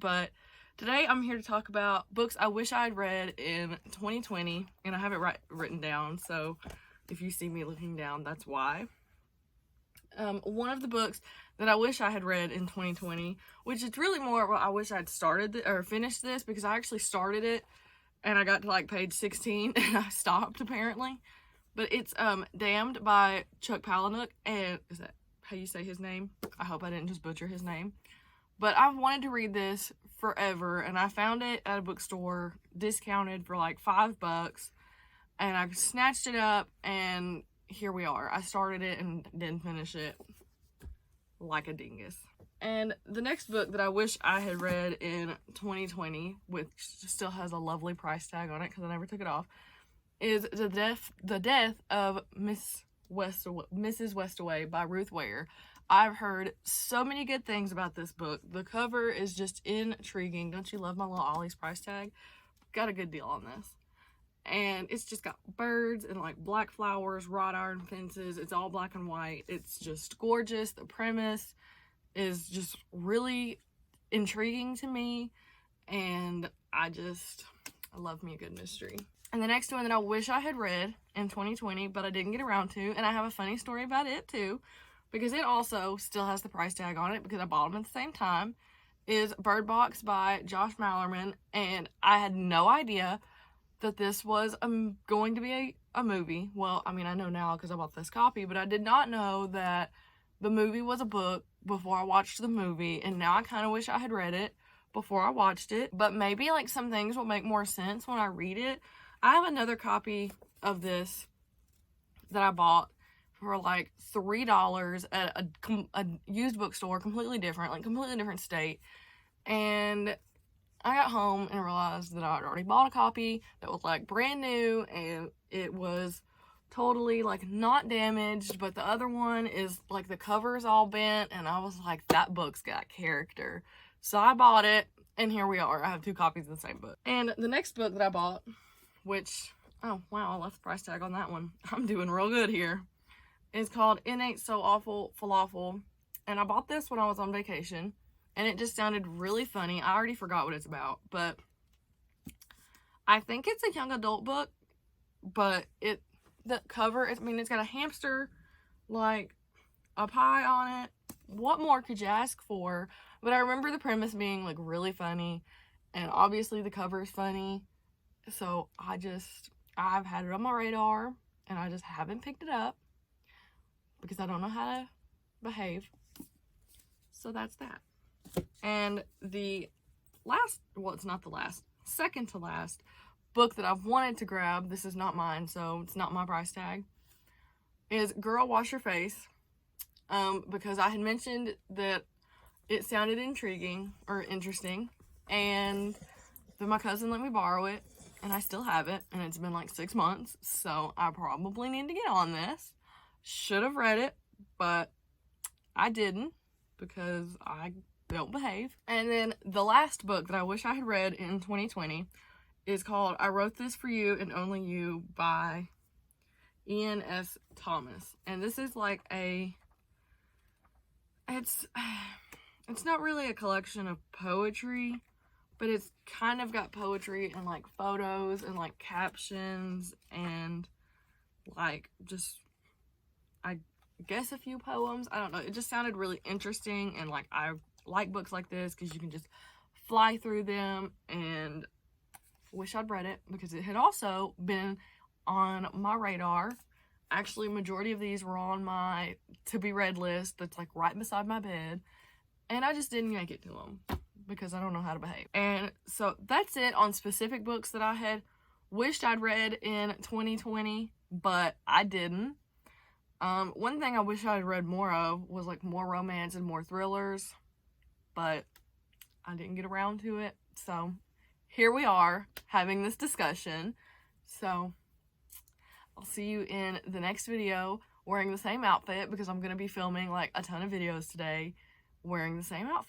but today I'm here to talk about books I wish I had read in 2020, and I have it written down, so if you see me looking down, that's why. One of the books that I wish I had read in 2020, which is really more, well, I wish I'd finished this, because I actually started it and I got to like page 16 and I stopped apparently. But it's Damned by Chuck Palahniuk, and is that how you say his name? I hope I didn't just butcher his name. But I've wanted to read this forever, and I found it at a bookstore discounted for like $5, and I snatched it up, and here we are. I started it and didn't finish it like a dingus. And the next book that I wish I had read in 2020, which still has a lovely price tag on it because I never took it off, is The Death of Mrs. Westaway by Ruth Ware. I've heard so many good things about this book. The cover is just intriguing. Don't you love my little Ollie's price tag? Got a good deal on this. And it's just got birds and like black flowers, wrought iron fences. It's all black and white. It's just gorgeous. The premise is just really intriguing to me, and I love me a good mystery. And the next one that I wish I had read in 2020, but I didn't get around to, and I have a funny story about it too, because it also still has the price tag on it because I bought them at the same time, is Bird Box by Josh Malerman. And I had no idea that this was going to be a movie. Well, I mean, I know now because I bought this copy, but I did not know that the movie was a book before I watched the movie, and now I kind of wish I had read it before I watched it. But maybe like some things will make more sense when I read it. I have another copy of this that I bought for like $3 at a used bookstore, completely different state. And I got home and realized that I had already bought a copy that was like brand new, and it was totally like not damaged, but the other one is like the cover's all bent, and I was like, that book's got character. So I bought it, and here we are. I have 2 copies of the same book. And the next book that I bought, which, oh wow, I left the price tag on that one. I'm doing real good here. It's called It Ain't So Awful Falafel. And I bought this when I was on vacation, and it just sounded really funny. I already forgot what it's about, but I think it's a young adult book, but the cover, I mean, it's got a hamster, like a pie on it. What more could you ask for? But I remember the premise being like really funny, and obviously the cover is funny. So I've had it on my radar, and I just haven't picked it up because I don't know how to behave. So that's that. And the last, well, it's not the last, second to last book that I've wanted to grab, this is not mine, so it's not my price tag, is Girl Wash Your Face. Because I had mentioned that it sounded intriguing or interesting, and then my cousin let me borrow it, and I still have it, and it's been like 6 months, so I probably need to get on this. Should have read it, but I didn't because I don't behave. And then the last book that I wish I had read in 2020 is called I Wrote This For You and Only You by Ian S. Thomas. And this is like it's not really a collection of poetry, but it's kind of got poetry and like photos and like captions and like just, I guess, a few poems. I don't know. It just sounded really interesting, and like I like books like this because you can just fly through them, and wish I'd read it because it had also been on my radar. Actually, majority of these were on my to be read list that's like right beside my bed, and I just didn't make it to them because I don't know how to behave. And so that's it on specific books that I had wished I'd read in 2020, but I didn't. One thing I wish I had read more of was like more romance and more thrillers, but I didn't get around to it. So here we are having this discussion. So I'll see you in the next video wearing the same outfit because I'm going to be filming like a ton of videos today wearing the same outfit.